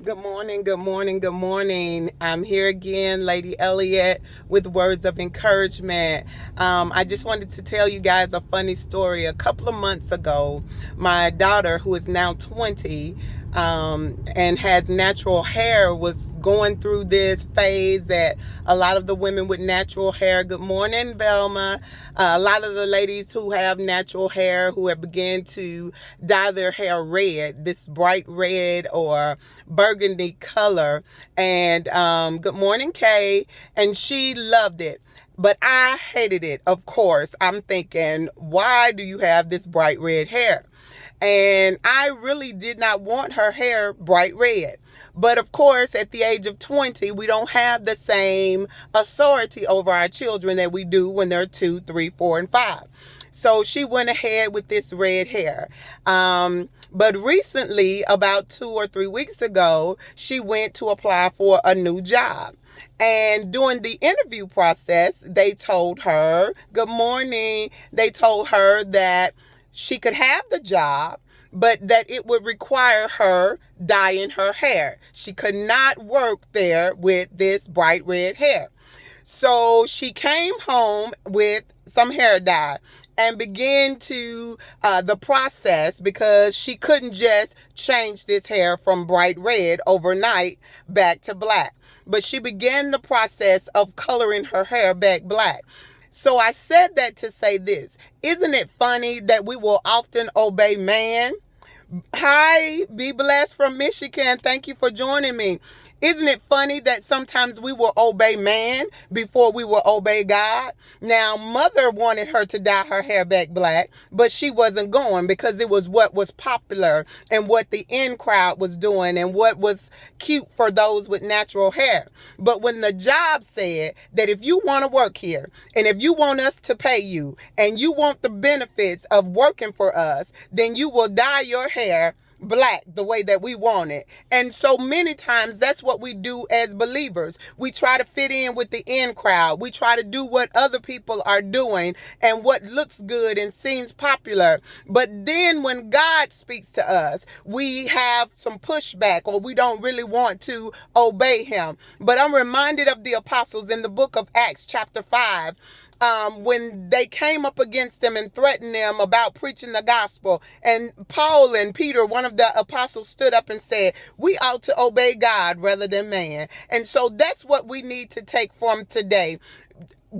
Good morning, good morning, good morning. I'm here again, Lady Elliott, with words of encouragement. I just wanted to tell you guys a funny story. A couple of months ago, my daughter, who is now 20, and has natural hair, was going through this phase that a lot of the women with natural hair, good morning, Velma, a lot of the ladies who have natural hair who have begun to dye their hair red, this bright red or burgundy color. And good morning, Kay. And she loved it. But I hated it, of course. I'm thinking, why do you have this bright red hair? And I really did not want her hair bright red. But of course, at the age of 20, we don't have the same authority over our children that we do when they're 2, 3, 4, and 5. So she went ahead with this red hair. But recently, about 2 or 3 weeks ago, she went to apply for a new job. And during the interview process, they told her, good morning, they told her that she could have the job, but that it would require her dyeing her hair. She could not work there with this bright red hair. So she came home with some hair dye and began to the process, because she couldn't just change this hair from bright red overnight back to black. But she began the process of coloring her hair back black. So I said that to say this. Isn't it funny that we will often obey man? Hi, Be Blessed from Michigan. Thank you for joining me. Isn't it funny that sometimes we will obey man before we will obey God? Now, mother wanted her to dye her hair back black, but she wasn't going, because it was what was popular and what the in crowd was doing and what was cute for those with natural hair. But when the job said that if you want to work here and if you want us to pay you and you want the benefits of working for us, then you will dye your hair black the way that we want it. And so many times that's what we do as believers. We try to fit in with the in crowd. We try to do what other people are doing and what looks good and seems popular. But then when God speaks to us, we have some pushback, or we don't really want to obey him. But I'm reminded of the apostles in the book of Acts chapter 5. When they came up against them and threatened them about preaching the gospel. And Paul and Peter, one of the apostles, stood up and said, we ought to obey God rather than man. And so that's what we need to take from today.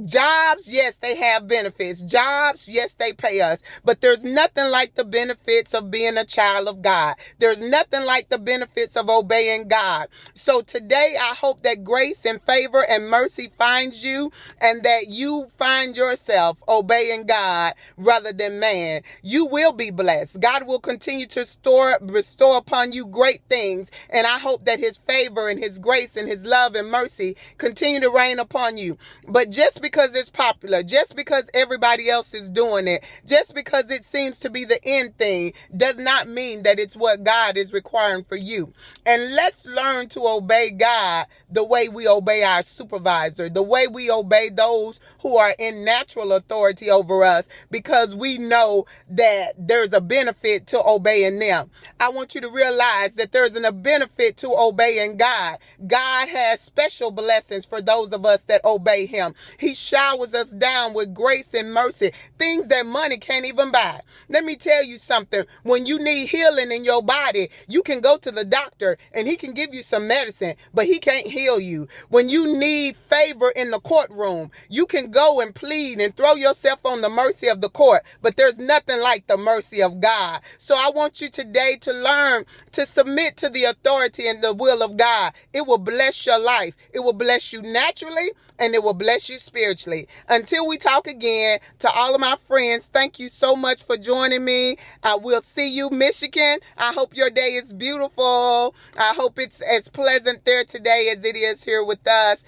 Jobs, yes, they have benefits. Jobs, yes, they pay us. But there's nothing like the benefits of being a child of God. There's nothing like the benefits of obeying God. So today, I hope that grace and favor and mercy finds you, and that you find yourself obeying God rather than man. You will be blessed. God will continue to bestow upon you great things. And I hope that his favor and his grace and his love and mercy continue to reign upon you. But just because it's popular, just because everybody else is doing it, just because it seems to be the end thing, does not mean that it's what God is requiring for you. And let's learn to obey God the way we obey our supervisor, the way we obey those who are in natural authority over us, because we know that there's a benefit to obeying them. I want you to realize that there's a benefit to obeying God. God has special blessings for those of us that obey him. He showers us down with grace and mercy, things that money can't even buy. Let me tell you something. When you need healing in your body, you can go to the doctor and he can give you some medicine, but he can't heal you. When you need favor in the courtroom, you can go and plead and throw yourself on the mercy of the court, but there's nothing like the mercy of God. So I want you today to learn to submit to the authority and the will of God. It will bless your life. It will bless you naturally, and it will bless you spiritually. Until we talk again, to all of my friends, thank you so much for joining me. I will see you, Michigan. I hope your day is beautiful. I hope it's as pleasant there today as it is here with us.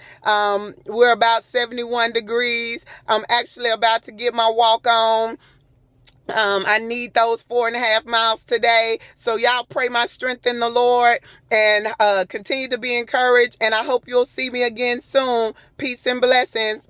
We're about 71 degrees. I'm actually about to get my walk on. I need those 4.5 miles today. So y'all pray my strength in the Lord, and continue to be encouraged. And I hope you'll see me again soon. Peace and blessings.